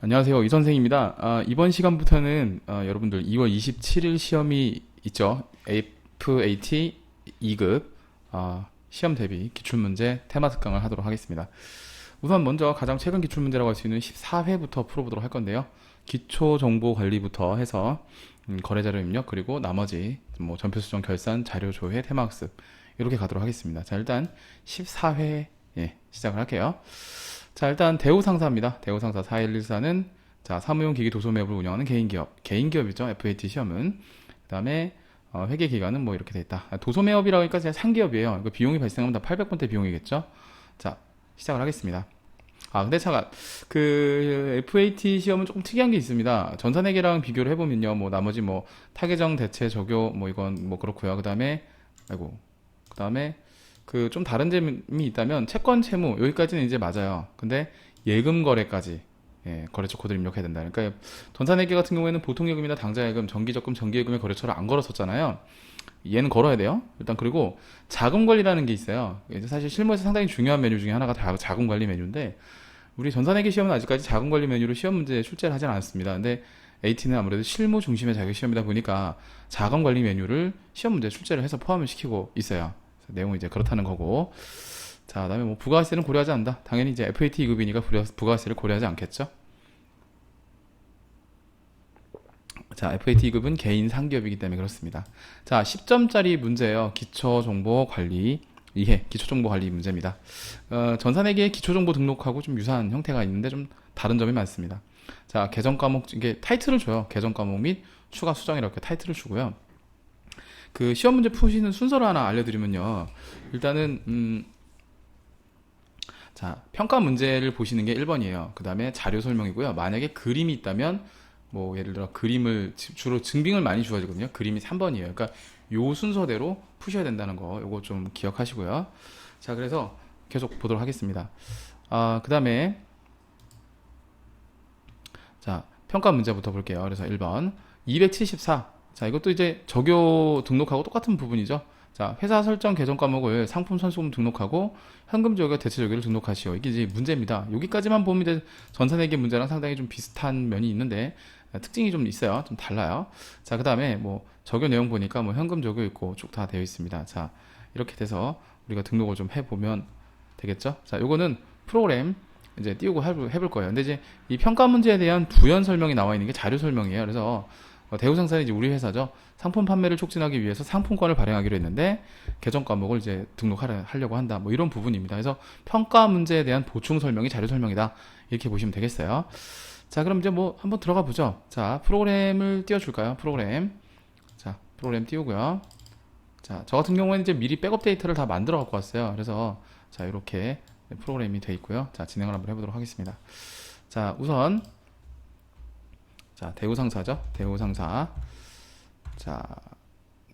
안녕하세요. 이 선생입니다. 이번 시간부터는 여러분들 2월 27일 시험이 있죠. FAT 2급 시험 대비 기출문제 테마 특강을 하도록 하겠습니다. 우선 먼저 가장 최근 기출문제라고 할 수 있는 14회부터 풀어보도록 할 건데요. 기초정보관리부터 해서 거래자료 입력 그리고 나머지 뭐 전표수정 결산 자료 조회 테마학습 이렇게 가도록 하겠습니다. 자, 일단 14회 시작을 할게요. 자, 일단 대우상사입니다. 대우상사 4114는 자, 사무용 기기 도소 매업을 운영하는 개인기업이죠. FAT 시험은. 그 다음에 회계 기간은 뭐 이렇게 돼 있다. 도소 매업이라고 하니까 그냥 상기업이에요. 이거 비용이 발생하면 다 800번대 비용이겠죠. 자, 시작을 하겠습니다. 근데 잠깐 그 FAT 시험은 조금 특이한 게 있습니다. 전산회계랑 비교를 해보면요, 뭐 나머지 뭐 타계정 대체 적용 뭐 이건 뭐 그렇고요. 그 다음에 그 좀 다른 점이 있다면 채권 채무 여기까지는 이제 맞아요. 근데 예금 거래까지 거래처 코드를 입력해야 된다. 그러니까 전산회계 같은 경우에는 보통예금이나 당좌예금, 정기적금, 정기예금의 거래처를 안 걸었었잖아요. 얘는 걸어야 돼요. 일단 그리고 자금 관리라는 게 있어요. 이제 사실 실무에서 상당히 중요한 메뉴 중에 하나가 자금 관리 메뉴인데 우리 전산회계 시험은 아직까지 자금 관리 메뉴로 시험 문제 출제를 하진 않았습니다. 근데 AT는 아무래도 실무 중심의 자격 시험이다 보니까 자금 관리 메뉴를 시험 문제 출제를 해서 포함을 시키고 있어요. 내용은 이제 그렇다는 거고. 자, 그다음에 뭐 부가세는 고려하지 않는다. 당연히 이제 FAT 2급이니까 부가세를 고려하지 않겠죠. 자, FAT 2급은 개인 상기업이기 때문에 그렇습니다. 자, 10점짜리 문제예요. 기초정보관리 이해, 기초정보관리 문제입니다. 전산회계의 기초정보 등록하고 좀 유사한 형태가 있는데 좀 다른 점이 많습니다. 자, 개정 과목 이게 타이틀을 줘요. 개정 과목 및 추가 수정 이렇게 타이틀을 주고요. 그 시험 문제 푸시는 순서를 하나 알려드리면요. 일단은 자, 평가 문제를 보시는 게 1번이에요. 그 다음에 자료 설명이고요. 만약에 그림이 있다면 뭐 예를 들어 그림을 주로 증빙을 많이 주어지거든요. 그림이 3번이에요. 그러니까 요 순서대로 푸셔야 된다는 거 요거 좀 기억하시고요. 자, 그래서 계속 보도록 하겠습니다. 그 다음에 자, 평가 문제부터 볼게요. 그래서 1번 274. 자, 이것도 이제 적요 등록하고 똑같은 부분이죠. 자, 회사 설정 개정 과목을 상품 선수금 등록하고 현금 적요 대체 적요를 등록하시오. 이게 이제 문제입니다. 여기까지만 보면 이제 전산회계 문제랑 상당히 좀 비슷한 면이 있는데 특징이 좀 있어요. 좀 달라요. 자, 그 다음에 뭐 적요 내용 보니까 뭐 현금 적요 있고 쭉 다 되어 있습니다. 자, 이렇게 돼서 우리가 등록을 좀 해보면 되겠죠. 자, 요거는 프로그램 이제 띄우고 해볼 거예요. 근데 이제 이 평가 문제에 대한 부연 설명이 나와 있는 게 자료 설명이에요. 그래서 대우상사는 이제 우리 회사죠. 상품 판매를 촉진하기 위해서 상품권을 발행하기로 했는데 개정 과목을 이제 등록하려고 한다. 뭐 이런 부분입니다. 그래서 평가 문제에 대한 보충 설명이 자료 설명이다. 이렇게 보시면 되겠어요. 자, 그럼 이제 뭐 한번 들어가 보죠. 자, 프로그램을 띄워줄까요? 자, 프로그램 띄우고요. 자, 저 같은 경우에는 이제 미리 백업 데이터를 다 만들어 갖고 왔어요. 그래서 자, 이렇게 프로그램이 돼 있고요. 자, 진행을 한번 해보도록 하겠습니다. 자, 우선 자, 대우상사죠. 대우상사. 자,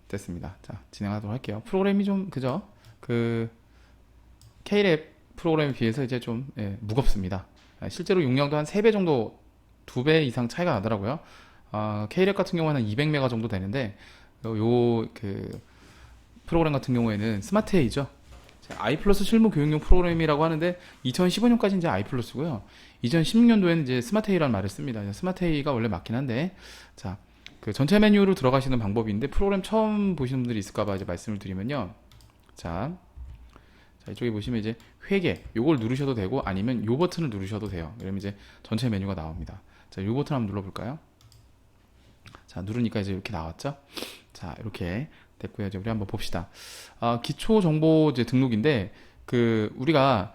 됐습니다. 자, 진행하도록 할게요. 프로그램이 좀 그죠? 그 K랩 프로그램에 비해서 이제 좀 무겁습니다. 실제로 용량도 한 3배 정도, 2배 이상 차이가 나더라고요. K랩 같은 경우는 200메가 정도 되는데 그 프로그램 같은 경우에는 스마트 A죠. I 플러스 실무 교육용 프로그램이라고 하는데 2015년까지 이제 I 플러스고요. 2016년도에는 이제 스마트 A라는 말을 씁니다. 스마트 A가 원래 맞긴 한데, 자, 그 전체 메뉴로 들어가시는 방법인데 프로그램 처음 보시는 분들이 있을까봐 이제 말씀을 드리면요. 자, 이쪽에 보시면 이제 회계 요걸 누르셔도 되고 아니면 요 버튼을 누르셔도 돼요. 그러면 이제 전체 메뉴가 나옵니다. 자, 요 버튼 한번 눌러볼까요? 자, 누르니까 이제 이렇게 나왔죠. 자, 이렇게 됐고요. 이제 우리 한번 봅시다. 기초 정보 이제 등록인데 그 우리가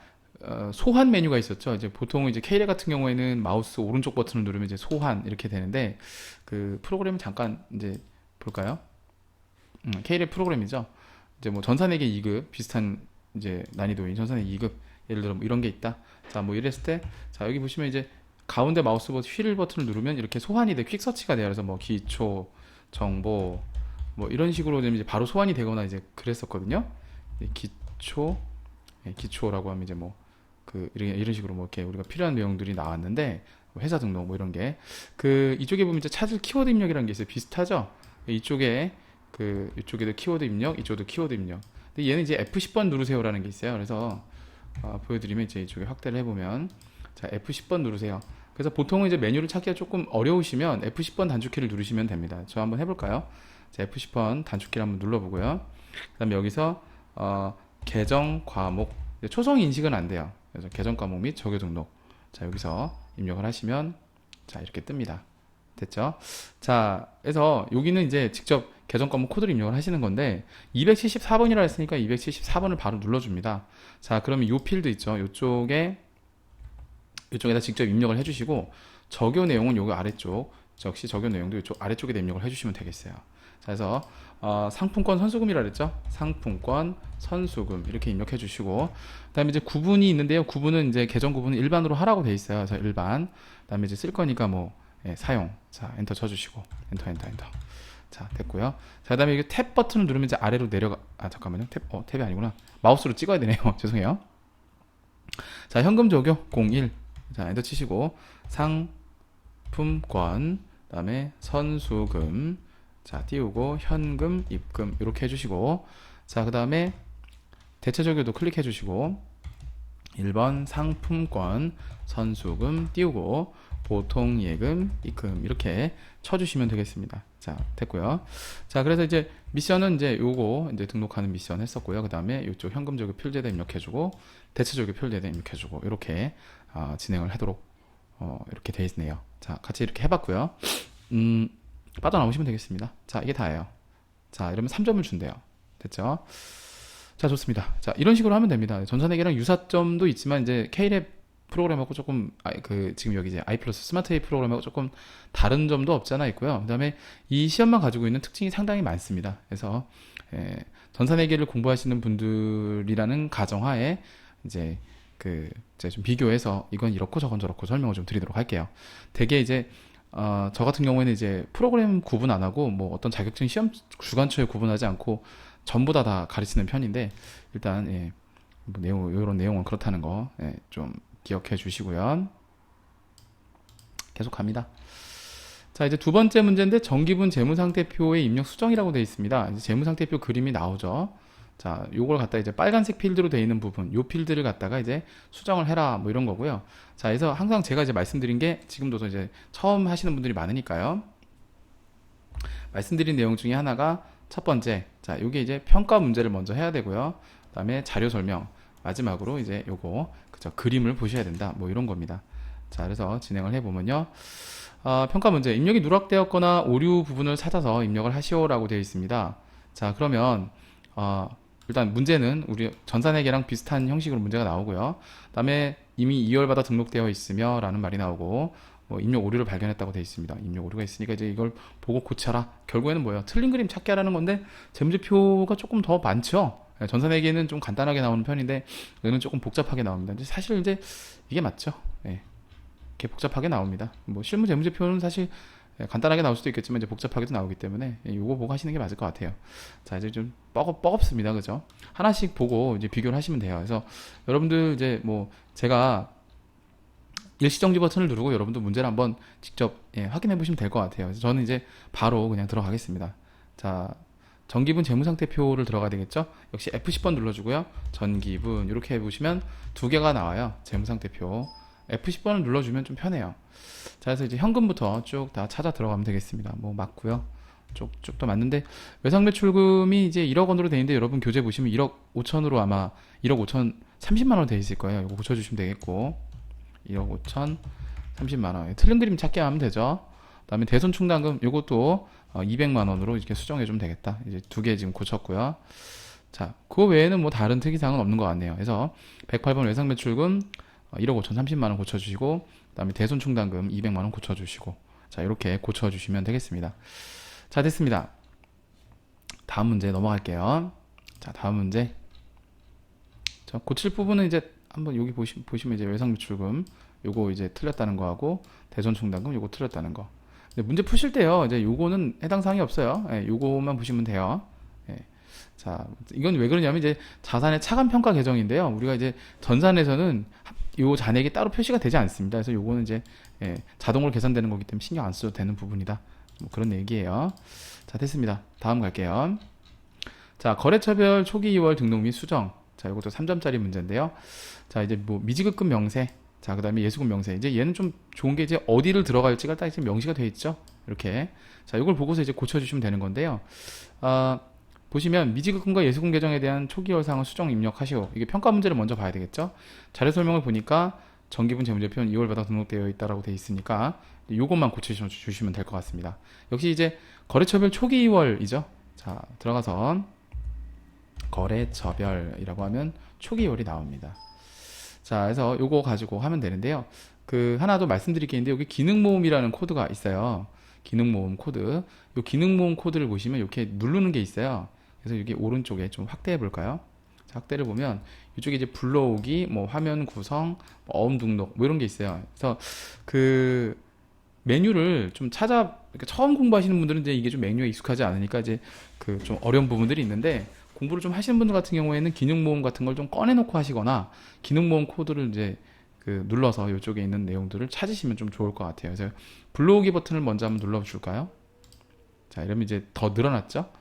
소환 메뉴가 있었죠. 이제 보통 이제 K랩 같은 경우에는 마우스 오른쪽 버튼을 누르면 이제 소환 이렇게 되는데 그 프로그램을 잠깐 이제 볼까요? K랩 프로그램이죠. 이제 뭐 전산회계 2급 비슷한 이제 난이도인 전산회계 2급 예를 들어 뭐 이런 게 있다. 자, 뭐 이랬을 때 자, 여기 보시면 이제 가운데 마우스 버튼 휠 버튼을 누르면 이렇게 소환이 돼 퀵 서치가 돼요. 그래서 뭐 기초 정보 뭐 이런 식으로 이제 바로 소환이 되거나 이제 그랬었거든요. 기초라고 하면 이제 뭐 그 이런 식으로 뭐 이렇게 우리가 필요한 내용들이 나왔는데 뭐 회사 등록 뭐 이런 게 그 이쪽에 보면 이제 찾을 키워드 입력이라는 게 있어요. 비슷하죠? 이쪽에 그 이쪽에도 키워드 입력, 이쪽도 키워드 입력. 근데 얘는 이제 F10번 누르세요라는 게 있어요. 그래서 보여드리면 이제 이쪽에 확대를 해보면 자, F10번 누르세요. 그래서 보통은 이제 메뉴를 찾기가 조금 어려우시면 F10번 단축키를 누르시면 됩니다. 저 한번 해볼까요? 자, F10번 단축키를 한번 눌러보고요. 그 다음에 여기서 계정 과목, 초성 인식은 안 돼요. 그래서 계정 과목 및 적요 등록. 자, 여기서 입력을 하시면 자, 이렇게 뜹니다. 됐죠? 자, 그래서 여기는 이제 직접 계정 과목 코드를 입력을 하시는 건데 274번이라 했으니까 274번을 바로 눌러줍니다. 자, 그러면 이 필드 있죠? 이쪽에다 직접 입력을 해주시고 적요 내용은 여기 아래쪽, 역시 적요 내용도 이쪽 아래쪽에다 입력을 해주시면 되겠어요. 자, 그래서 상품권 선수금이라 그랬죠? 상품권 선수금 이렇게 입력해 주시고, 그 다음에 이제 구분이 있는데요. 구분은 이제 계정 구분은 일반으로 하라고 돼 있어요. 그래서 일반. 그 다음에 이제 쓸 거니까 뭐 사용. 자, 엔터 쳐주시고 엔터. 자, 됐고요. 자, 그 다음에 이게 탭 버튼을 누르면 이제 아래로 내려가. 잠깐만요. 탭이 아니구나. 마우스로 찍어야 되네요. 죄송해요. 자, 현금 적용 01. 자, 엔터 치시고 상품권, 그 다음에 선수금, 자, 띄우고 현금, 입금 이렇게 해주시고, 자, 그 다음에 대체 적용도 클릭해 주시고 1번 상품권, 선수금 띄우고 보통 예금, 입금 이렇게 쳐주시면 되겠습니다. 자, 됐고요. 자, 그래서 이제 미션은 이제 요거 이제 등록하는 미션 했었고요. 그 다음에 이쪽 현금 적용 필드에다 입력해주고 대체 적용 필드에다 입력해주고 이렇게 진행을 하도록 이렇게 돼 있네요. 자, 같이 이렇게 해봤고요. 빠져나오시면 되겠습니다. 자, 이게 다예요. 자, 이러면 3점을 준대요. 됐죠? 자, 좋습니다. 자, 이런 식으로 하면 됩니다. 전산회계랑 유사점도 있지만 이제 K랩 프로그램하고 조금 지금 여기 이제 i플러스 스마트 A 프로그램하고 조금 다른 점도 없지 않아 있고요. 그다음에 이 시험만 가지고 있는 특징이 상당히 많습니다. 그래서 전산회계를 공부하시는 분들이라는 가정하에 이제 이제 좀 비교해서 이건 이렇고 저건 저렇고 설명을 좀 드리도록 할게요. 대개 이제 저 같은 경우에는 이제 프로그램 구분 안 하고 뭐 어떤 자격증 시험 주관처에 구분하지 않고 전부 다 가르치는 편인데 일단 뭐 이런 내용은 그렇다는 거 좀 기억해 주시고요. 계속 갑니다. 자, 이제 두 번째 문제인데 정기분 재무상태표의 입력 수정이라고 되어 있습니다. 이제 재무상태표 그림이 나오죠. 자, 요걸 갖다 이제 빨간색 필드로 되어 있는 부분, 요 필드를 갖다가 이제 수정을 해라 뭐 이런 거고요. 자, 그래서 항상 제가 이제 말씀드린 게 지금도 이제 처음 하시는 분들이 많으니까요. 말씀드린 내용 중에 하나가 첫 번째, 자, 요게 이제 평가 문제를 먼저 해야 되고요. 그다음에 자료 설명, 마지막으로 이제 요거 그죠, 그림을 보셔야 된다. 뭐 이런 겁니다. 자, 그래서 진행을 해 보면요. 평가 문제, 입력이 누락되었거나 오류 부분을 찾아서 입력을 하시오라고 되어 있습니다. 자, 그러면 일단 문제는 우리 전산회계랑 비슷한 형식으로 문제가 나오고요. 그다음에 이미 2월마다 등록되어 있으며 라는 말이 나오고 뭐 입력 오류를 발견했다고 되어 있습니다. 입력 오류가 있으니까 이제 이걸 보고 고쳐라. 결국에는 뭐예요? 틀린 그림 찾기 하라는 건데 재무제표가 조금 더 많죠. 전산회계는 좀 간단하게 나오는 편인데 얘는 조금 복잡하게 나옵니다. 사실 이제 이게 맞죠. 이렇게 복잡하게 나옵니다. 뭐 실무 재무제표는 사실 간단하게 나올 수도 있겠지만 이제 복잡하게도 나오기 때문에 요거 보고 하시는 게 맞을 것 같아요. 자, 이제 좀 뻐겁습니다. 그죠? 하나씩 보고 이제 비교를 하시면 돼요. 그래서 여러분들 이제 뭐 제가 일시정지 버튼을 누르고 여러분들 문제를 한번 직접 확인해 보시면 될 것 같아요. 그래서 저는 이제 바로 그냥 들어가겠습니다. 자, 전기분 재무상태표를 들어가야 되겠죠? 역시 F10번 눌러주고요. 전기분 이렇게 해보시면 두 개가 나와요. 재무상태표. F10번을 눌러주면 좀 편해요. 자, 그래서 이제 현금부터 쭉 다 찾아 들어가면 되겠습니다. 뭐 맞고요. 쭉 더 맞는데 외상매출금이 이제 1억 원으로 돼 있는데 여러분 교재 보시면 1억 5천으로 아마 1억 5천 30만 원으로 돼 있을 거예요. 이거 고쳐주시면 되겠고 1억 5천 30만 원. 틀린 그림 찾기 하면 되죠. 그다음에 대손 충당금 요것도 200만 원으로 이렇게 수정해 주면 되겠다. 이제 두 개 지금 고쳤고요. 자, 그 외에는 뭐 다른 특이사항은 없는 것 같네요. 그래서 108번 외상매출금 1억 5천 30만 원 고쳐주시고, 그다음에 대손 충당금 200만 원 고쳐주시고, 자, 이렇게 고쳐주시면 되겠습니다. 자, 됐습니다. 다음 문제 넘어갈게요. 자, 다음 문제. 자, 고칠 부분은 이제 한번 여기 보시면 이제 외상매출금 요거 이제 틀렸다는 거하고 대손 충당금 요거 틀렸다는 거. 근데 문제 푸실 때요, 이제 요거는 해당 사항이 없어요. 요거만 보시면 돼요. 자, 이건 왜 그러냐면 이제 자산의 차감 평가 계정인데요. 우리가 이제 전산에서는 요 잔액이 따로 표시가 되지 않습니다. 그래서 요거는 이제 자동으로 계산되는 거기 때문에 신경 안 써도 되는 부분이다. 뭐 그런 얘기예요. 자, 됐습니다. 다음 갈게요. 자, 거래처별 초기 2월 등록 및 수정. 자, 이것도 3점짜리 문제인데요. 자, 이제 뭐 미지급금 명세. 자, 그 다음에 예수금 명세. 이제 얘는 좀 좋은 게 이제 어디를 들어갈지가 딱 지금 명시가 되어 있죠. 이렇게. 자, 이걸 보고서 이제 고쳐주시면 되는 건데요. 보시면 미지급금과 예수금 계정에 대한 초기 열상을 수정 입력하시오. 이게 평가 문제를 먼저 봐야 되겠죠. 자료 설명을 보니까 정기분 재무제표는 2월 바닥 등록되어 있다라고 되어 있으니까 요것만 고쳐주시면 될 것 같습니다. 역시 이제 거래처별 초기 2월이죠. 자, 들어가서 거래처별이라고 하면 초기 2월이 나옵니다. 자, 그래서 요거 가지고 하면 되는데요. 하나 더 말씀드릴 게 있는데, 여기 기능모음이라는 코드가 있어요. 기능모음 코드. 요 기능모음 코드를 보시면 이렇게 누르는 게 있어요. 그래서 여기 오른쪽에 좀 확대해 볼까요? 자, 확대를 보면 이쪽에 이제 불러오기, 뭐 화면 구성, 뭐 어음 등록, 뭐 이런 게 있어요. 그래서 메뉴를 좀 그러니까 처음 공부하시는 분들은 이제 이게 좀 메뉴에 익숙하지 않으니까 이제 좀 어려운 부분들이 있는데, 공부를 좀 하시는 분들 같은 경우에는 기능 모음 같은 걸 좀 꺼내놓고 하시거나 기능 모음 코드를 이제 눌러서 이쪽에 있는 내용들을 찾으시면 좀 좋을 것 같아요. 그래서 불러오기 버튼을 먼저 한번 눌러줄까요? 자, 이러면 이제 더 늘어났죠?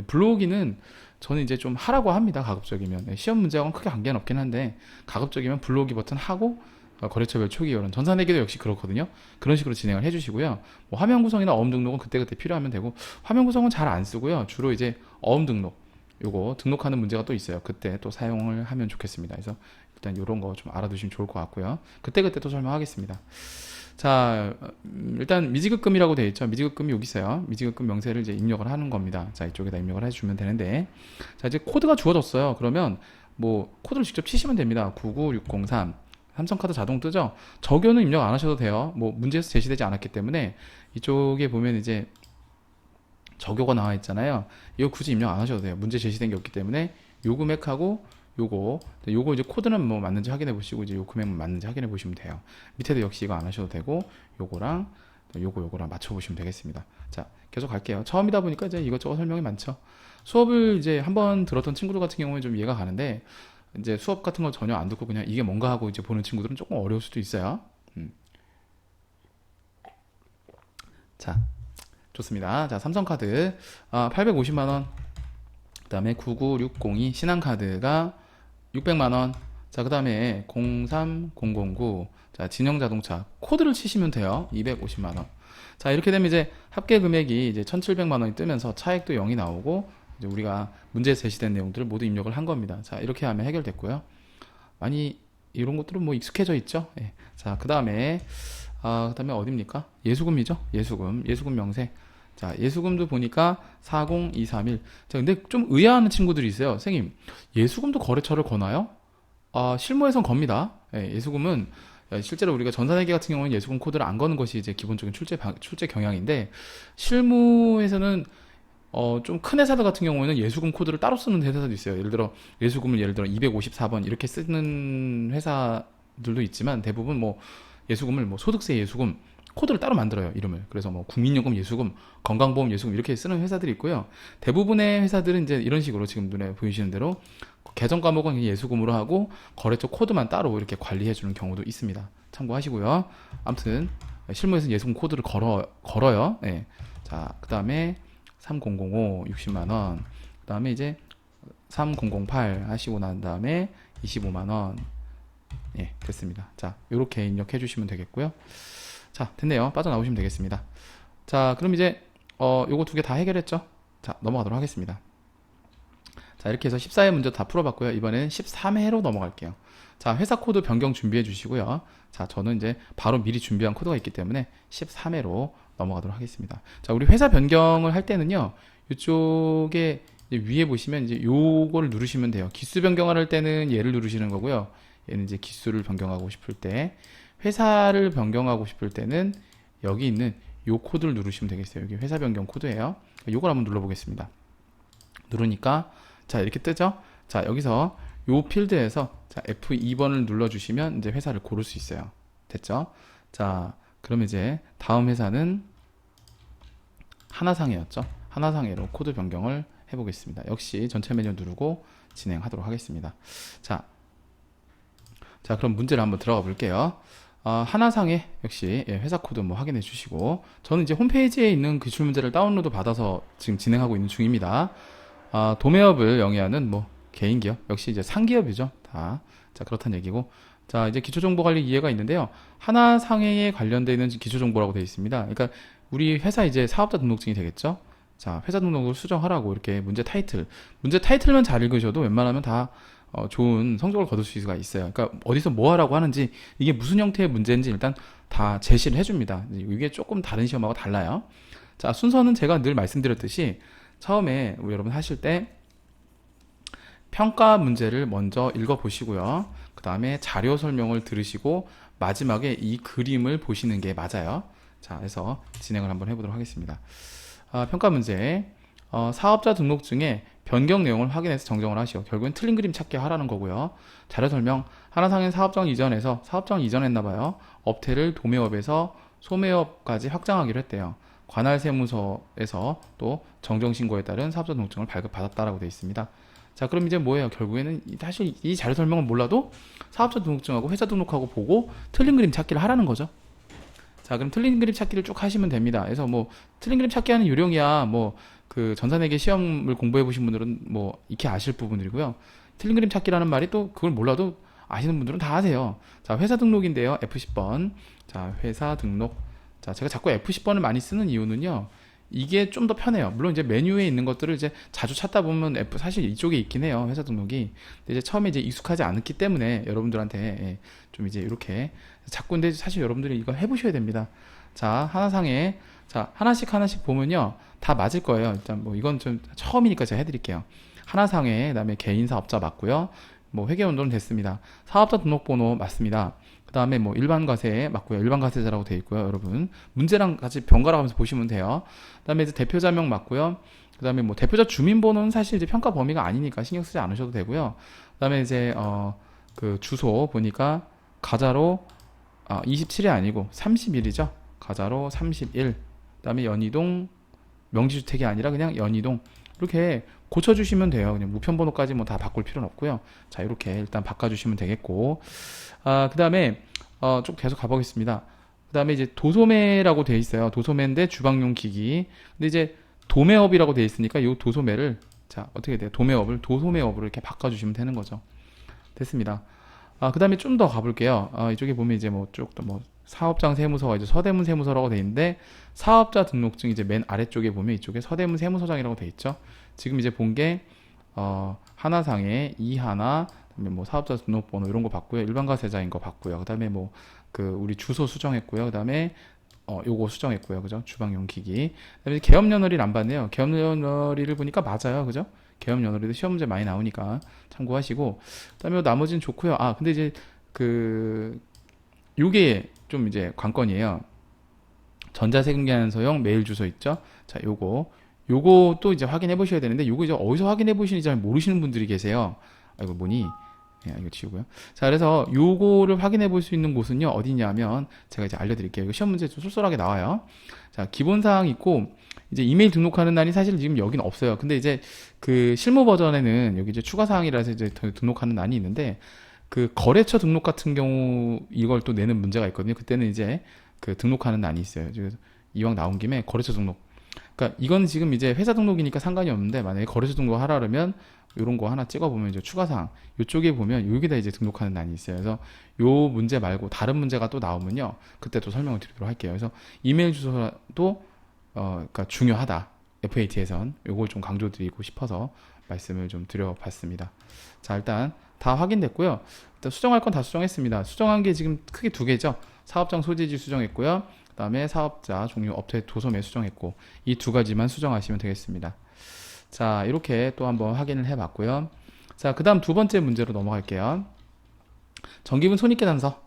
불러오기는 저는 이제 좀 하라고 합니다. 가급적이면. 시험 문제하고는 크게 관계는 없긴 한데, 가급적이면 불러오기 버튼 하고 거래처별 초기 요런 전산회계도 역시 그렇거든요. 그런 식으로 진행을 해주시고요. 뭐 화면 구성이나 어음 등록은 그때그때 필요하면 되고, 화면 구성은 잘 안 쓰고요. 주로 이제 어음 등록, 요거 등록하는 문제가 또 있어요. 그때 또 사용을 하면 좋겠습니다. 그래서 일단 요런 거 좀 알아두시면 좋을 것 같고요. 그때그때 또 설명하겠습니다. 자, 일단 미지급금이라고 되어 있죠. 미지급금이 여기 있어요. 미지급금 명세를 이제 입력을 하는 겁니다. 자, 이쪽에다 입력을 해주면 되는데, 자, 이제 코드가 주어졌어요. 그러면 뭐 코드를 직접 치시면 됩니다. 99603 삼성카드 자동 뜨죠. 적요는 입력 안 하셔도 돼요. 뭐 문제에서 제시되지 않았기 때문에. 이쪽에 보면 이제 적요가 나와 있잖아요. 이거 굳이 입력 안 하셔도 돼요. 문제 제시된 게 없기 때문에 요 금액하고 요거 이제 코드는 뭐 맞는지 확인해 보시고, 이제 요 금액만 맞는지 확인해 보시면 돼요. 밑에도 역시 이거 안 하셔도 되고, 요거랑 요거랑 맞춰 보시면 되겠습니다. 자, 계속 갈게요. 처음이다 보니까 이제 이것저것 설명이 많죠. 수업을 이제 한번 들었던 친구들 같은 경우에 좀 이해가 가는데, 이제 수업 같은 거 전혀 안 듣고 그냥 이게 뭔가 하고 이제 보는 친구들은 조금 어려울 수도 있어요. 자, 좋습니다. 자, 삼성카드 850만원, 그 다음에 99602 신한카드가 600만원, 자, 그 다음에 03009, 자, 진영자동차 코드를 치시면 돼요. 250만원. 자, 이렇게 되면 이제 합계 금액이 이제 1700만원이 뜨면서 차액도 0이 나오고, 이제 우리가 문제에 제시된 내용들을 모두 입력을 한 겁니다. 자, 이렇게 하면 해결됐고요. 많이 이런 것들은 뭐 익숙해져 있죠. 예. 자, 그 다음에 어딥니까? 예수금이죠. 예수금 명세. 자, 예수금도 보니까 40231. 자, 근데 좀 의아한 친구들이 있어요. 선생님, 예수금도 거래처를 거나요? 실무에선 겁니다. 예, 예수금은 실제로 우리가 전산회계 같은 경우는 예수금 코드를 안 거는 것이 이제 기본적인 출제 경향인데, 실무에서는 좀 큰 회사들 같은 경우에는 예수금 코드를 따로 쓰는 회사도 있어요. 예를 들어 254번 이렇게 쓰는 회사들도 있지만, 대부분 뭐 예수금을 뭐 소득세 예수금 코드를 따로 만들어요, 이름을. 그래서 뭐 국민연금 예수금, 건강보험 예수금 이렇게 쓰는 회사들이 있고요. 대부분의 회사들은 이제 이런 식으로 지금 눈에 보이시는 대로 계정 과목은 예수금으로 하고 거래처 코드만 따로 이렇게 관리해 주는 경우도 있습니다. 참고하시고요. 아무튼 실무에서는 예수금 코드를 걸어요. 네. 자, 그 다음에 3005 60만원, 그 다음에 이제 3008 하시고 난 다음에 25만원. 예, 됐습니다. 자, 요렇게 입력해 주시면 되겠고요. 자, 됐네요. 빠져나오시면 되겠습니다. 자, 그럼 이제 요거 두 개 다 해결했죠? 자, 넘어가도록 하겠습니다. 자, 이렇게 해서 14회 문제 다 풀어봤고요. 이번에는 13회로 넘어갈게요. 자, 회사 코드 변경 준비해 주시고요. 자, 저는 이제 바로 미리 준비한 코드가 있기 때문에 13회로 넘어가도록 하겠습니다. 자, 우리 회사 변경을 할 때는요, 이쪽에 위에 보시면 이제 요거를 누르시면 돼요. 기수 변경을 할 때는 얘를 누르시는 거고요. 얘는 이제 기수를 변경하고 싶을 때, 회사를 변경하고 싶을 때는 여기 있는 요 코드를 누르시면 되겠어요. 여기 회사 변경 코드예요. 요걸 한번 눌러보겠습니다. 누르니까 자, 이렇게 뜨죠? 자, 여기서 요 필드에서 자, F2번을 눌러주시면 이제 회사를 고를 수 있어요. 됐죠? 자, 그럼 이제 다음 회사는 하나상해였죠? 하나상해로 코드 변경을 해보겠습니다. 역시 전체 메뉴 누르고 진행하도록 하겠습니다. 자, 그럼 문제를 한번 들어가 볼게요. 하나상해 역시 회사 코드 뭐 확인해 주시고, 저는 이제 홈페이지에 있는 기출 문제를 다운로드 받아서 지금 진행하고 있는 중입니다. 도매업을 영위하는 뭐 개인기업, 역시 이제 상기업이죠. 다. 자, 그렇다는 얘기고, 자, 이제 기초정보관리 이해가 있는데요. 하나상해에 관련되어 있는 기초정보라고 되어 있습니다. 그러니까 우리 회사 이제 사업자 등록증이 되겠죠. 자, 회사 등록을 수정하라고 이렇게 문제 타이틀만 잘 읽으셔도 웬만하면 다 좋은 성적을 거둘 수가 있어요. 그러니까 어디서 뭐 하라고 하는지, 이게 무슨 형태의 문제인지 일단 다 제시를 해줍니다. 이게 조금 다른 시험하고 달라요. 자, 순서는 제가 늘 말씀드렸듯이 처음에 우리 여러분 하실 때 평가 문제를 먼저 읽어보시고요. 그 다음에 자료 설명을 들으시고 마지막에 이 그림을 보시는 게 맞아요. 자, 그래서 진행을 한번 해보도록 하겠습니다. 평가 문제. 사업자 등록증에 변경 내용을 확인해서 정정을 하시오. 결국엔 틀린 그림 찾기 하라는 거고요. 자료 설명. 하나상해 사업장을 이전했나봐요. 업태를 도매업에서 소매업까지 확장하기로 했대요. 관할 세무서에서 또 정정신고에 따른 사업자 등록증을 발급받았다라고 되어 있습니다. 자, 그럼 이제 뭐예요? 결국에는 사실 이 자료 설명을 몰라도 사업자 등록증하고 회사 등록하고 보고 틀린 그림 찾기를 하라는 거죠. 자, 그럼 틀린 그림 찾기를 쭉 하시면 됩니다. 그래서 뭐 틀린 그림 찾기 하는 요령이야 뭐 그 전산회계 시험을 공부해 보신 분들은 뭐 익히 아실 부분들이고요. 틀린 그림 찾기라는 말이 또 그걸 몰라도 아시는 분들은 다 아세요. 자, 회사 등록인데요. F10번. 자, 회사 등록. 자, 제가 자꾸 F10번을 많이 쓰는 이유는요. 이게 좀 더 편해요. 물론 이제 메뉴에 있는 것들을 이제 자주 찾다 보면 사실 이쪽에 있긴 해요. 회사 등록이. 근데 이제 처음에 이제 익숙하지 않기 때문에 여러분들한테 좀 이제 이렇게 자꾸, 근데 사실 여러분들이 이거 해보셔야 됩니다. 자, 하나상에, 자, 하나씩 보면요. 다 맞을 거예요. 일단 뭐 이건 좀 처음이니까 제가 해드릴게요. 하나상에, 그 다음에 개인 사업자 맞고요. 뭐 회계연도는 됐습니다. 사업자 등록번호 맞습니다. 그 다음에 뭐 일반 과세 맞고요. 일반 과세자라고 되어 있고요. 여러분 문제랑 같이 번갈아 가면서 보시면 돼요. 그 다음에 이제 대표자명 맞고요. 그 다음에 뭐 대표자 주민번호는 사실 이제 평가 범위가 아니니까 신경 쓰지 않으셔도 되고요. 그 다음에 이제 그 주소 보니까 가자로 27이 아니고 31이죠. 가자로 31. 그 다음에 연희동, 명지주택이 아니라 그냥 연희동. 이렇게 고쳐주시면 돼요. 그냥 우편번호까지 뭐 다 바꿀 필요는 없고요. 자, 이렇게 일단 바꿔주시면 되겠고, 그 다음에 쭉 계속 가보겠습니다. 그 다음에 이제 도소매라고 돼 있어요. 도소매인데 주방용 기기. 근데 이제 도매업이라고 돼 있으니까 이 도소매를, 자, 어떻게 돼요? 도소매업으로 이렇게 바꿔주시면 되는 거죠. 됐습니다. 그 다음에 좀 더 가볼게요. 이쪽에 보면 이제 뭐 쭉 또 뭐 사업장 세무서가 이제 서대문 세무서라고 돼 있는데, 사업자 등록증 이제 맨 아래쪽에 보면 이쪽에 서대문 세무서장이라고 돼 있죠. 지금 이제 본 게 하나상에 이하나, 그다음에 뭐 사업자 등록번호 이런 거 봤고요. 일반 과세자인 거 봤고요. 그다음에 뭐 그 우리 주소 수정했고요. 그다음에 요거 수정했고요. 그죠? 주방용 기기. 그다음에 계엄연월일 안 봤네요. 계엄연월일을 보니까 맞아요. 그죠? 계엄연월일도 시험 문제 많이 나오니까 참고하시고, 그다음에 나머지는 좋고요. 근데 이제 요게 좀 이제 관건이에요. 전자세금계산서용 메일 주소 있죠? 자, 요거 또 이제 확인해 보셔야 되는데, 요거 이제 어디서 확인해 보시는지 잘 모르시는 분들이 계세요. 이거 뭐니? 이거 지우고요. 자, 그래서 요거를 확인해 볼 수 있는 곳은요, 어디냐면, 제가 이제 알려드릴게요. 이거 시험 문제 좀 쏠쏠하게 나와요. 자, 기본사항 있고, 이제 이메일 등록하는 날이 사실 지금 여기는 없어요. 근데 이제 그 실무 버전에는 여기 이제 추가사항이라서 이제 등록하는 난이 있는데, 그 거래처 등록 같은 경우 이걸 또 내는 문제가 있거든요. 그때는 이제 그 등록하는 난이 있어요. 그래서 이왕 나온 김에 거래처 등록. 그러니까 이건 지금 이제 회사 등록이니까 상관이 없는데, 만약에 거래처 등록 하라 그러면 요런 거 하나 찍어보면 이제 추가사항 이쪽에 보면 여기다 이제 등록하는 난이 있어요. 그래서 요 문제 말고 다른 문제가 또 나오면요, 그때 또 설명을 드리도록 할게요. 그래서 이메일 주소도 그러니까 중요하다. FAT에선 요걸 좀 강조드리고 싶어서 말씀을 좀 드려봤습니다. 자, 일단 다 확인됐고요. 일단 수정할 건 다 수정했습니다. 수정한 게 지금 크게 두 개죠. 사업장 소재지 수정했고요. 그 다음에 사업자 종류 업체 도소매 수정했고, 이 두 가지만 수정하시면 되겠습니다. 자, 이렇게 또 한번 확인을 해봤고요. 자, 그 다음 두 번째 문제로 넘어갈게요. 정기분 손익계산서.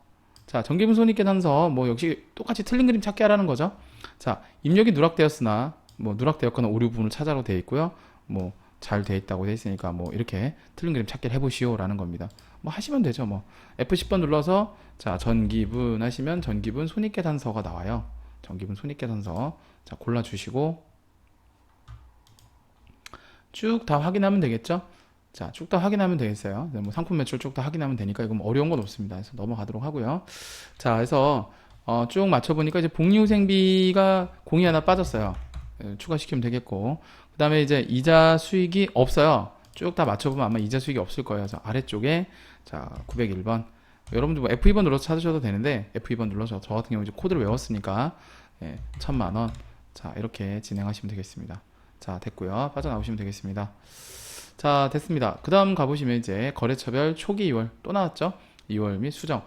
자, 정기분 손익계산서 뭐 역시 똑같이 틀린 그림 찾기 하라는 거죠. 자, 입력이 누락되었으나 뭐 누락되었거나 오류 부분을 찾아로 되어 있고요. 뭐 잘 되어 있다고 되어 있으니까 뭐 이렇게 틀린 그림 찾기를 해보시오 라는 겁니다. 뭐 하시면 되죠. 뭐 F10번 눌러서 자, 전기분 하시면 전기분 손익계산서가 나와요. 전기분 손익계산서. 자, 골라주시고 쭉 다 확인하면 되겠죠. 자, 쭉 다 확인하면 되겠어요. 뭐 상품 매출 쭉 다 확인하면 되니까 이건 뭐 어려운 건 없습니다. 그래서 넘어가도록 하고요. 자, 그래서 쭉 맞춰보니까 이제 복리후생비가 공이 하나 빠졌어요. 추가시키면 되겠고, 그 다음에 이제 이자 수익이 없어요. 쭉 다 맞춰보면 아마 이자 수익이 없을 거예요. 그래서 아래쪽에 자, 901번 여러분들 뭐 F2번 눌러서 찾으셔도 되는데 F2번 눌러서 저 같은 경우 이제 코드를 외웠으니까 1000만원. 자, 이렇게 진행하시면 되겠습니다. 자, 됐고요. 빠져나오시면 되겠습니다. 자, 됐습니다. 그 다음 가보시면 이제 거래처별 초기 2월 또 나왔죠? 2월 및 수정.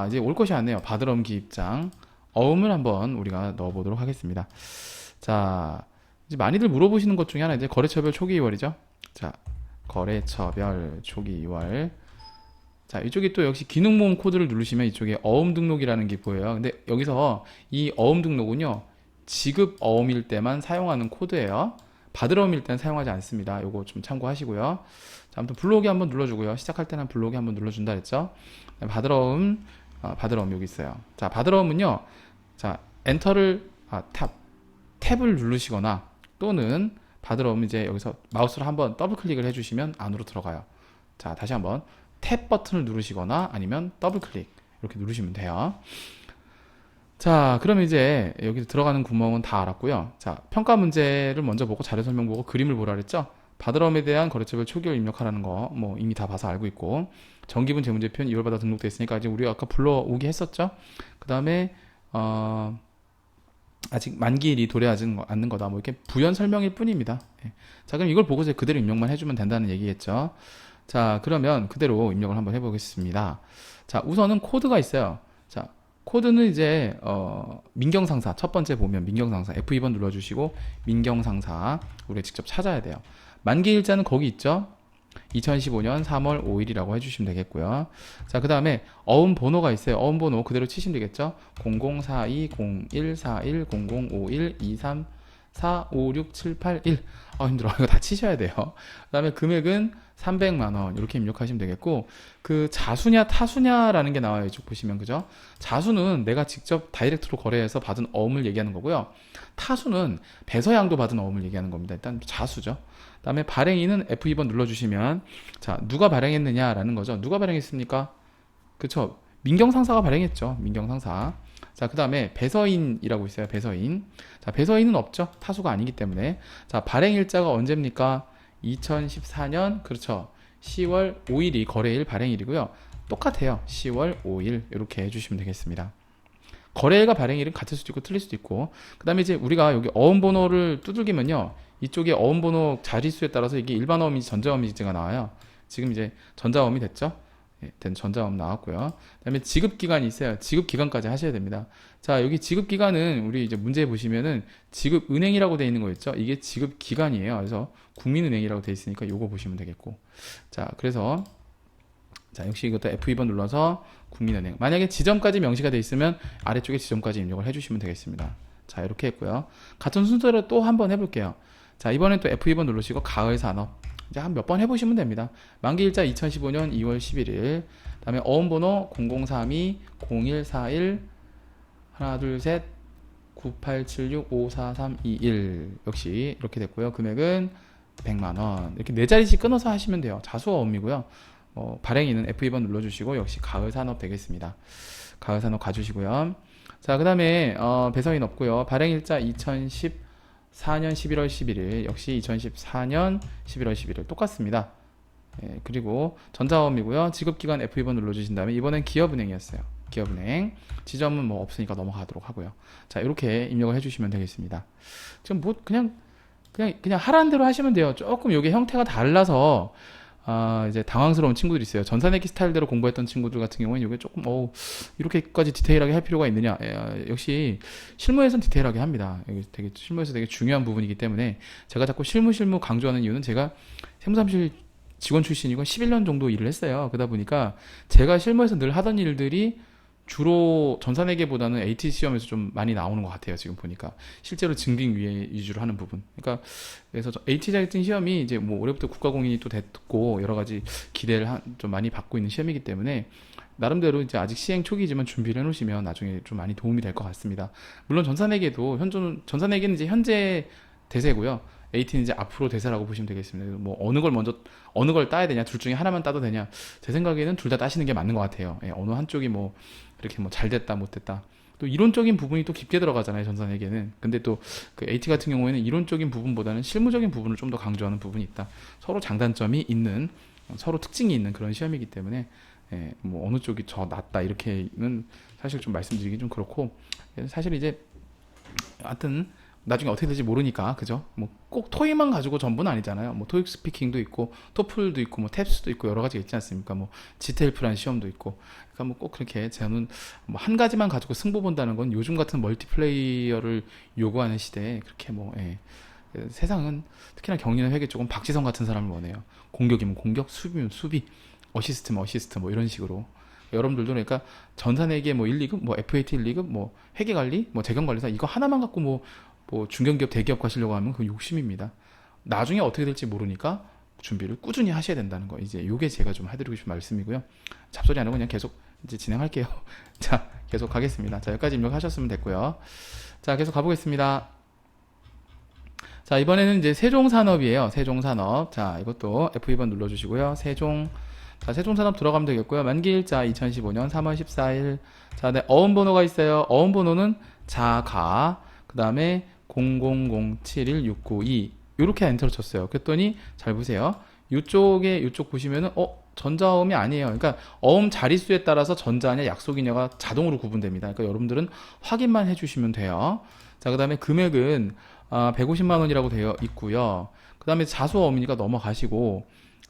이제 올 것이 않네요. 바드럼 기입장. 어음을 한번 우리가 넣어보도록 하겠습니다. 자, 이제 많이들 물어보시는 것 중에 하나 이제 거래처별 초기 2월이죠. 자, 거래처별 초기 2월. 자, 이쪽에 또 역시 기능 모음 코드를 누르시면 이쪽에 어음 등록이라는 게 보여요. 근데 여기서 이 어음 등록은요, 지급 어음일 때만 사용하는 코드예요. 바드럼일 때는 사용하지 않습니다. 요거 좀 참고하시고요. 자, 아무튼 불러오기 한번 눌러주고요. 시작할 때는 불러오기 한번 눌러준다 했죠. 바드럼, 바드럼 여기 있어요. 자, 바드럼은요, 자, 엔터를, 탭을 누르시거나 또는 바드럼 이제 여기서 마우스로 한번 더블 클릭을 해주시면 안으로 들어가요. 자, 다시 한번 탭 버튼을 누르시거나 아니면 더블 클릭 이렇게 누르시면 돼요. 자, 그럼 이제 여기 들어가는 구멍은 다 알았고요. 자, 평가 문제를 먼저 보고 자료 설명 보고 그림을 보라 그랬죠. 바드럼에 대한 거래처별 초기월 입력하라는 거 뭐 이미 다 봐서 알고 있고, 정기분 재문제표는 2월마다 등록돼 있으니까 이제 우리가 아까 불러오기 했었죠. 그 다음에 아직 만기일이 도래하지 않는 거다 뭐 이렇게 부연 설명일 뿐입니다. 자, 그럼 이걸 보고 그대로 입력만 해주면 된다는 얘기겠죠. 자, 그러면 그대로 입력을 한번 해보겠습니다. 자, 우선은 코드가 있어요. 자, 코드는 이제 민경상사 첫 번째 보면 민경상사 F2번 눌러주시고 민경상사 우리가 직접 찾아야 돼요. 만기일자는 거기 있죠. 2015년 3월 5일이라고 해주시면 되겠고요. 자, 그 다음에 어음 번호가 있어요. 어음 번호 그대로 치시면 되겠죠. 00420141005123456781. 힘들어. 이거 다 치셔야 돼요. 그 다음에 금액은 300만원 이렇게 입력하시면 되겠고, 그 자수냐 타수냐라는 게 나와요. 이쪽 보시면. 그죠? 자수는 내가 직접 다이렉트로 거래해서 받은 어음을 얘기하는 거고요. 타수는 배서양도 받은 어음을 얘기하는 겁니다. 일단 자수죠. 그 다음에 발행인은 F2번 눌러주시면, 자, 누가 발행했느냐라는 거죠. 누가 발행했습니까? 그쵸? 민경상사가 발행했죠. 민경상사. 자, 그 다음에 배서인이라고 있어요. 배서인. 자, 배서인은 없죠. 타수가 아니기 때문에. 자, 발행일자가 언제입니까? 2014년, 그렇죠. 10월 5일이 거래일 발행일이고요. 똑같아요. 10월 5일. 이렇게 해주시면 되겠습니다. 거래일과 발행일은 같을 수도 있고 틀릴 수도 있고, 그 다음에 이제 우리가 여기 어음 번호를 두들기면요, 이쪽에 어음 번호 자릿수에 따라서 이게 일반 어음인지 전자어음인지가 나와요. 지금 이제 전자어음이 됐죠. 된 전자어음 나왔고요. 그 다음에 지급기간이 있어요. 지급기간까지 하셔야 됩니다. 자, 여기 지급기간은 우리 이제 문제 보시면은 지급은행이라고 되어 있는 거 있죠. 이게 지급기간이에요. 그래서 국민은행이라고 되어 있으니까 요거 보시면 되겠고, 자, 그래서 자, 역시 이것도 F2번 눌러서 국민은행. 만약에 지점까지 명시가 되어 있으면 아래쪽에 지점까지 입력을 해주시면 되겠습니다. 자, 이렇게 했고요. 같은 순서로 또 한번 해볼게요. 자, 이번엔 또 F2번 누르시고 가을산업. 이제 한 몇 번 해보시면 됩니다. 만기일자 2015년 2월 11일. 그 다음에 어음번호 0032-0141 하나 둘셋 9876-54321 역시 이렇게 됐고요. 금액은 100만원. 이렇게 네 자리씩 끊어서 하시면 돼요. 자수어음이고요. 발행인은 F2번 눌러주시고 역시 가을산업 되겠습니다. 가을산업 가주시고요. 자, 그 다음에 배서인 없고요. 발행일자 2014년 11월 11일 역시 2014년 11월 11일 똑같습니다. 그리고 전자어음이고요. 지급기간 F2번 눌러주신 다음에 이번엔 기업은행이었어요. 기업은행. 지점은 뭐 없으니까 넘어가도록 하고요. 자, 이렇게 입력을 해주시면 되겠습니다. 지금 뭐 그냥 하라는 대로 하시면 돼요. 조금 이게 형태가 달라서 이제 당황스러운 친구들이 있어요. 전산내기 스타일대로 공부했던 친구들 같은 경우는 이게 조금 이렇게까지 디테일하게 할 필요가 있느냐. 역시 실무에서는 디테일하게 합니다. 이게 실무에서 되게 중요한 부분이기 때문에 제가 자꾸 실무 강조하는 이유는 제가 세무사무실 직원 출신이고 11년 정도 일을 했어요. 그러다 보니까 제가 실무에서 늘 하던 일들이 주로 전산회계보다는 AT 시험에서 좀 많이 나오는 것 같아요. 지금 보니까 실제로 증빙 위주로 하는 부분. 그러니까 그래서 AT 자격증 시험이 이제 뭐 올해부터 국가공인이 또 됐고 여러 가지 기대를 좀 많이 받고 있는 시험이기 때문에 나름대로 이제 아직 시행 초기지만 준비를 해놓으시면 나중에 좀 많이 도움이 될 것 같습니다. 물론 전산회계도 전산회계는 이제 현재 대세고요. AT는 이제 앞으로 대세라고 보시면 되겠습니다. 뭐 어느 걸 따야 되냐, 둘 중에 하나만 따도 되냐, 제 생각에는 둘 다 따시는 게 맞는 것 같아요. 어느 한쪽이 뭐 이렇게 뭐 잘 됐다 못 됐다, 또 이론적인 부분이 또 깊게 들어가잖아요, 전산회계는. 근데 또 그 AT 같은 경우에는 이론적인 부분보다는 실무적인 부분을 좀 더 강조하는 부분이 있다. 서로 장단점이 있는, 서로 특징이 있는 그런 시험이기 때문에 예, 뭐 어느 쪽이 더 낫다 이렇게는 사실 좀 말씀드리기 좀 그렇고, 사실 이제 하여튼 나중에 어떻게 될지 모르니까, 그죠? 뭐 꼭 토익만 가지고 전부는 아니잖아요. 뭐 토익 스피킹도 있고 토플도 있고 뭐 탭스도 있고 여러 가지가 있지 않습니까? 뭐 지텔프라는 시험도 있고. 그러니까 뭐 꼭 그렇게 저는 뭐 한 가지만 가지고 승부 본다는 건 요즘 같은 멀티플레이어를 요구하는 시대에 그렇게 뭐, 예. 세상은 특히나 경리나 회계 쪽은 박지성 같은 사람을 원해요. 공격이면 공격, 수비면 수비, 어시스트면 어시스트 뭐 이런 식으로. 여러분들도 그러니까 전산회계 뭐 1, 2급, 뭐 FAT 1, 2급, 뭐 회계관리, 뭐 재경관리사 이거 하나만 갖고 뭐 중견기업, 대기업 가시려고 하면 그 욕심입니다. 나중에 어떻게 될지 모르니까 준비를 꾸준히 하셔야 된다는 거. 이제 요게 제가 좀 해드리고 싶은 말씀이고요. 잡소리 안 하고 그냥 계속 이제 진행할게요. 자, 계속 가겠습니다. 자, 여기까지 입력하셨으면 됐고요. 자, 계속 가보겠습니다. 자, 이번에는 이제 세종산업이에요. 세종산업. 자, 이것도 F2번 눌러주시고요. 자, 세종산업 들어가면 되겠고요. 만기일자 2015년 3월 14일. 자, 네, 어음번호가 있어요. 어음번호는 자가, 그 다음에 0007169 요렇게 엔터를 쳤어요. 그랬더니 잘 보세요. 이쪽 보시면은 전자어음이 아니에요. 그러니까 어음 자릿수에 따라서 전자냐 약속이냐가 자동으로 구분됩니다. 그러니까 여러분들은 확인만 해주시면 돼요. 자, 그 다음에 금액은 150만 원이라고 되어 있고요. 그 다음에 자수어음이니까 넘어가시고,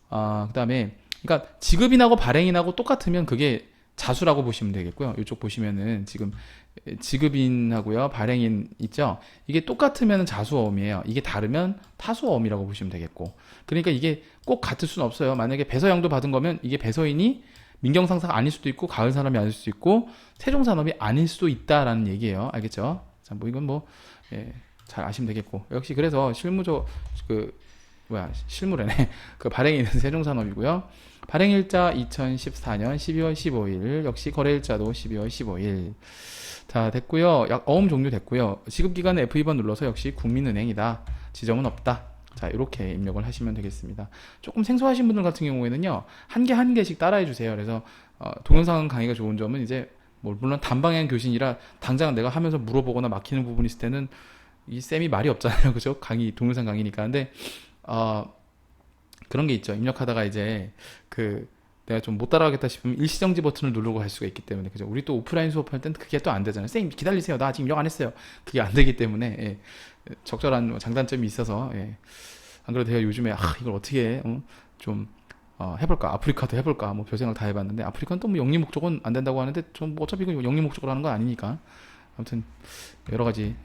그 다음에 그러니까 지급인하고 발행인하고 똑같으면 그게 자수라고 보시면 되겠고요. 이쪽 보시면은 지금 지급인하고요, 발행인 있죠? 이게 똑같으면 자수어음이에요. 이게 다르면 타수어음이라고 보시면 되겠고. 그러니까 이게 꼭 같을 수는 없어요. 만약에 배서양도 받은 거면 이게 배서인이 민경상사가 아닐 수도 있고 가을 사람이 아닐 수도 있고 세종산업이 아닐 수도 있다라는 얘기예요. 알겠죠? 자, 뭐 이건 뭐 잘 아시면 되겠고. 역시 그래서 실무래네. 그 발행인은 세종산업이고요. 발행일자 2014년 12월 15일, 역시 거래일자도 12월 15일. 자, 됐고요. 어음 종료 됐고요. 지급기간은 F2번 눌러서 역시 국민은행이다. 지점은 없다. 자, 이렇게 입력을 하시면 되겠습니다. 조금 생소하신 분들 같은 경우에는요, 한 개 한 개씩 따라해 주세요. 그래서 동영상 강의가 좋은 점은 이제 물론 단방향 교신이라 당장 내가 하면서 물어보거나 막히는 부분이 있을 때는 이 쌤이 말이 없잖아요. 그죠? 동영상 강의니까. 근데 그런 게 있죠. 입력하다가 이제 내가 좀 못 따라가겠다 싶으면 일시정지 버튼을 누르고 할 수가 있기 때문에, 그죠? 우리 또 오프라인 수업할 때는 그게 또 안 되잖아요. 쌤 기다리세요. 나 아직 입력 안 했어요. 그게 안 되기 때문에 적절한 장단점이 있어서 안 그래도 제가 요즘에 이걸 어떻게 해볼까? 아프리카도 해볼까? 뭐 별생각 다 해봤는데 아프리카는 또 뭐 영리 목적은 안 된다고 하는데 좀 어차피 이거 영리 목적으로 하는 건 아니니까 아무튼 여러 가지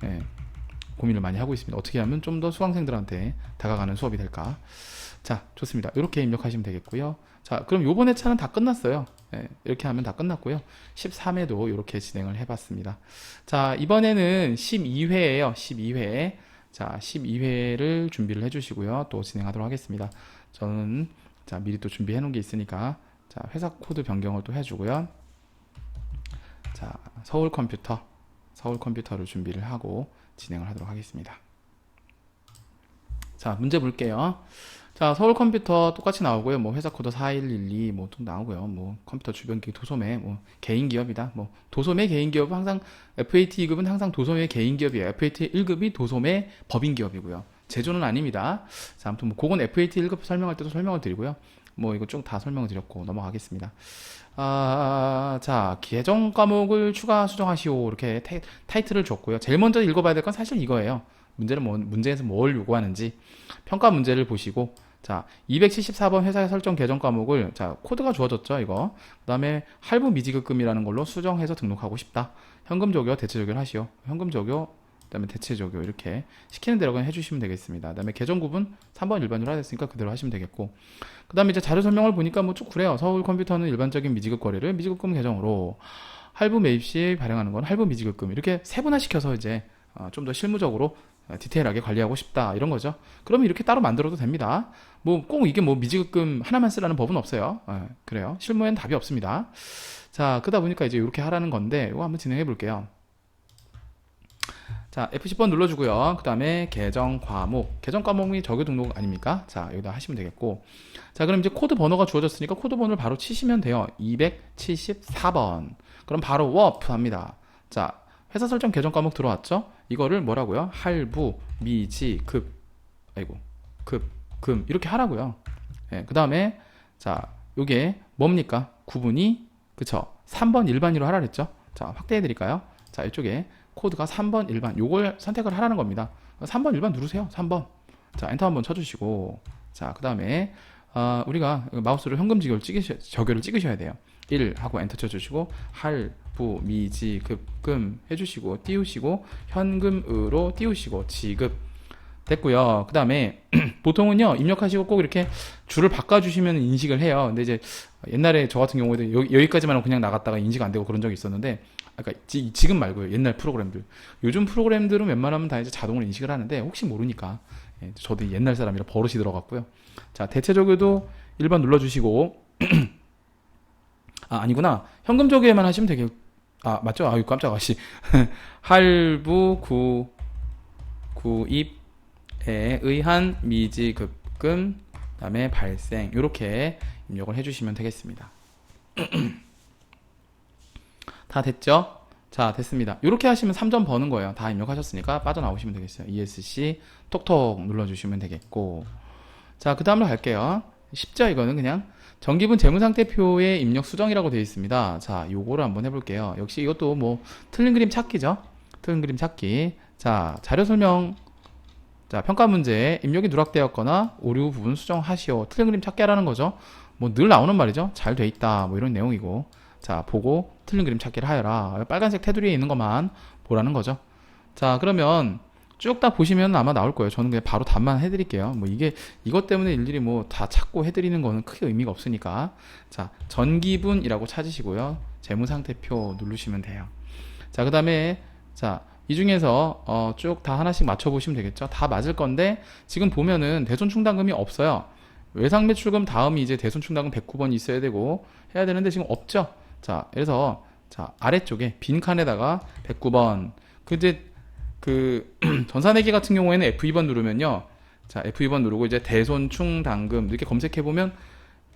고민을 많이 하고 있습니다. 어떻게 하면 좀 더 수강생들한테 다가가는 수업이 될까? 자, 좋습니다. 이렇게 입력하시면 되겠고요. 자, 그럼 요번 회차는 다 끝났어요. 이렇게 하면 다 끝났고요. 13회도 이렇게 진행을 해봤습니다. 자, 이번에는 12회예요. 12회. 자, 12회를 준비를 해주시고요. 또 진행하도록 하겠습니다. 저는 자, 미리 또 준비해 놓은 게 있으니까 자, 회사 코드 변경을 또 해주고요. 자, 서울 컴퓨터를 준비를 하고 진행을 하도록 하겠습니다. 자, 문제 볼게요. 자, 서울 컴퓨터 똑같이 나오고요. 뭐 회사 코드 4112 뭐 또 나오고요. 뭐 컴퓨터 주변기 도소매 뭐 개인 기업이다. 뭐 도소매 개인 기업은 항상 FAT 2급은 항상 도소매 개인 기업이에요. FAT 1급이 도소매 법인 기업이고요. 제조는 아닙니다. 자, 아무튼 뭐 그건 FAT 1급 설명할 때도 설명을 드리고요. 뭐 이거 쭉 다 설명을 드렸고 넘어가겠습니다. 자, 계정 과목을 추가 수정하시오. 이렇게 타이틀을 줬고요. 제일 먼저 읽어봐야 될 건 사실 이거예요. 문제에서 뭘 요구하는지 평가 문제를 보시고, 자, 274번 회사의 설정 계정 과목을, 자, 코드가 주어졌죠, 이거. 그 다음에 할부 미지급금이라는 걸로 수정해서 등록하고 싶다. 현금 적용, 대체 적용 하시오. 현금 적용, 그 다음에 대체 적용 이렇게 시키는 대로 그냥 해주시면 되겠습니다. 그 다음에 계정 구분 3번 일반으로 하셨으니까 그대로 하시면 되겠고, 그 다음에 이제 자료 설명을 보니까 뭐 쭉 그래요. 서울 컴퓨터는 일반적인 미지급 거래를 미지급금 계정으로, 할부 매입 시 발행하는 건 할부 미지급금, 이렇게 세분화시켜서 이제 좀 더 실무적으로 디테일하게 관리하고 싶다, 이런 거죠. 그러면 이렇게 따로 만들어도 됩니다. 뭐 꼭 이게 뭐 미지급금 하나만 쓰라는 법은 없어요. 그래요. 실무에는 답이 없습니다. 자, 그러다 보니까 이제 이렇게 하라는 건데 이거 한번 진행해 볼게요. 자, F10번 눌러주고요. 그 다음에 계정 과목이 적요 등록 아닙니까? 자, 여기다 하시면 되겠고, 자, 그럼 이제 코드 번호가 주어졌으니까 코드 번호를 바로 치시면 돼요. 274번. 그럼 바로 워프 합니다. 자, 회사 설정 계정 과목 들어왔죠? 이거를 뭐라고요? 할부, 미지, 금 이렇게 하라고요. 그 다음에 자, 요게 뭡니까? 구분이, 그쵸? 3번 일반으로 하라 그랬죠? 자, 확대해 드릴까요? 자, 이쪽에 코드가 3번 일반, 요걸 선택을 하라는 겁니다. 3번 일반 누르세요. 3번. 자, 엔터 한번 쳐주시고, 자, 그 다음에 우리가 마우스로 현금 저교를 찍으셔야 돼요. 1 하고 엔터 쳐주시고, 할부, 미지, 급금 해주시고, 띄우시고, 현금으로 띄우시고, 지급 됐고요. 그 다음에 보통은요, 입력하시고 꼭 이렇게 줄을 바꿔주시면 인식을 해요. 근데 이제 옛날에 저 같은 경우에도 여기까지만 하고 그냥 나갔다가 인식 안 되고 그런 적이 있었는데, 아까 지금 말고요. 옛날 프로그램들. 요즘 프로그램들은 웬만하면 다 이제 자동으로 인식을 하는데, 혹시 모르니까. 예, 저도 옛날 사람이라 버릇이 들어갔고요. 자, 대체 적용도 일반 눌러주시고, 아니구나. 현금 저기에만 하시면 되게, 맞죠? 아유, 깜짝아, 씨. 할부, 구입에 의한 미지급금, 그 다음에 발생, 요렇게 입력을 해주시면 되겠습니다. 다 됐죠? 자, 됐습니다. 이렇게 하시면 3점 버는 거예요. 다 입력하셨으니까 빠져나오시면 되겠어요. ESC 톡톡 눌러주시면 되겠고. 자, 그 다음으로 갈게요. 쉽죠? 이거는 그냥 정기분 재무상태표의 입력 수정이라고 되어 있습니다. 자, 요거를 한번 해볼게요. 역시 이것도 뭐 틀린 그림 찾기죠? 틀린 그림 찾기. 자, 자료 설명. 자, 평가 문제 입력이 누락되었거나 오류 부분 수정하시오. 틀린 그림 찾기 하라는 거죠. 뭐 늘 나오는 말이죠. 잘 돼 있다. 뭐 이런 내용이고. 자, 보고 틀린 그림 찾기를 하여라. 빨간색 테두리에 있는 것만 보라는 거죠. 자, 그러면 쭉 다 보시면 아마 나올 거예요. 저는 그냥 바로 답만 해드릴게요. 뭐 이것 때문에 일일이 뭐 다 찾고 해드리는 거는 크게 의미가 없으니까. 자, 전기분이라고 찾으시고요. 재무상태표 누르시면 돼요. 자, 그 다음에 자, 이 중에서 쭉 다 하나씩 맞춰보시면 되겠죠. 다 맞을 건데 지금 보면은 대손충당금이 없어요. 외상매출금 다음이 이제 대손충당금 109번이 있어야 되고 해야 되는데 지금 없죠. 자, 그래서 자, 아래쪽에 빈 칸에다가 109번. 근데 그 전산회계 같은 경우에는 F2번 누르면요. 자, F2번 누르고 이제 대손충당금 이렇게 검색해 보면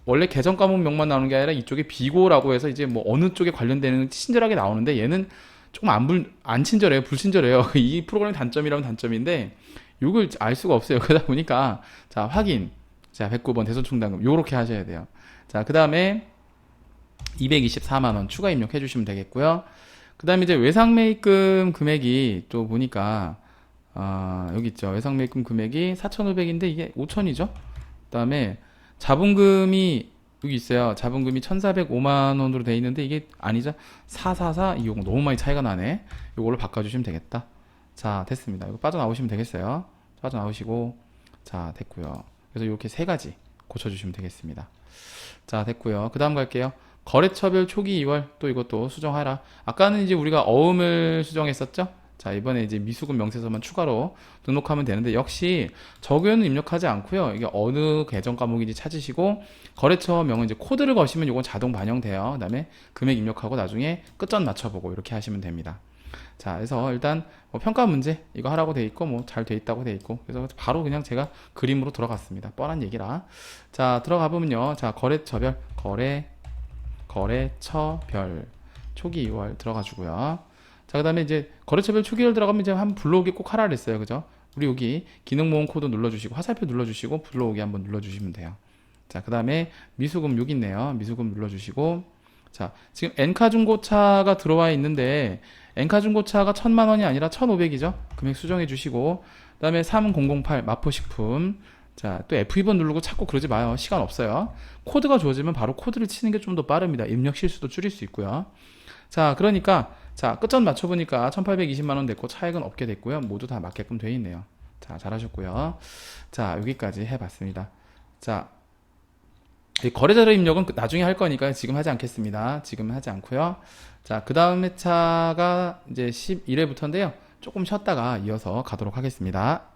원래 계정 과목명만 나오는 게 아니라 이쪽에 비고라고 해서 이제 뭐 어느 쪽에 관련되는 친절하게 나오는데 얘는 조금 안 친절해요. 불친절해요. 이 프로그램 단점이라면 단점인데 이걸 알 수가 없어요. 그러다 보니까 자, 확인. 자, 109번 대손충당금 요렇게 하셔야 돼요. 자, 그 다음에 224만원 추가 입력해 주시면 되겠고요. 그 다음에 이제 외상매입금 금액이 또 보니까 여기 있죠. 외상매입금 금액이 4,500인데 이게 5,000이죠. 그 다음에 자본금이 여기 있어요. 자본금이 1,405만원으로 돼 있는데 이게 아니죠. 44420 너무 많이 차이가 나네. 요걸로 바꿔주시면 되겠다. 자, 됐습니다. 이거 빠져나오시면 되겠어요. 빠져나오시고 자, 됐고요. 그래서 이렇게 세 가지 고쳐주시면 되겠습니다. 자, 됐고요. 그 다음 갈게요. 거래처별 초기 2월 또 이것도 수정하라. 아까는 이제 우리가 어음을 수정했었죠. 자, 이번에 이제 미수금 명세서만 추가로 등록하면 되는데 역시 적요는 입력하지 않고요. 이게 어느 계정 과목인지 찾으시고 거래처명은 이제 코드를 거시면 이건 자동 반영돼요. 그다음에 금액 입력하고 나중에 끝점 맞춰보고 이렇게 하시면 됩니다. 자, 그래서 일단 뭐 평가 문제 이거 하라고 돼 있고 뭐 잘 돼 있다고 돼 있고 그래서 바로 그냥 제가 그림으로 들어갔습니다. 뻔한 얘기라. 자, 들어가 보면요. 자, 거래처별 거래처별 초기 2월 들어가 주고요. 자, 그 다음에 이제 거래처별 초기 2월 들어가면 이제 한번 불러오기 꼭 하라 그랬어요. 그죠? 우리 여기 기능모음 코드 눌러주시고 화살표 눌러주시고 불러오기 한번 눌러주시면 돼요. 자, 그 다음에 미수금 여기 있네요. 미수금 눌러주시고 자, 지금 엔카 중고차가 들어와 있는데 엔카 중고차가 1,000만원이 아니라 1,500이죠. 금액 수정해 주시고 그 다음에 3008 마포식품. 자, 또 F2번 누르고 찾고 그러지 마요. 시간 없어요. 코드가 주어지면 바로 코드를 치는 게 좀 더 빠릅니다. 입력 실수도 줄일 수 있고요. 자, 그러니까 자, 끝점 맞춰보니까 1,820만원 됐고 차액은 없게 됐고요. 모두 다 맞게끔 되어 있네요. 자, 잘하셨고요. 자, 여기까지 해봤습니다. 자, 이 거래자료 입력은 나중에 할 거니까 지금 하지 않겠습니다. 지금은 하지 않고요. 자, 그 다음 회차가 이제 11회부터인데요. 조금 쉬었다가 이어서 가도록 하겠습니다.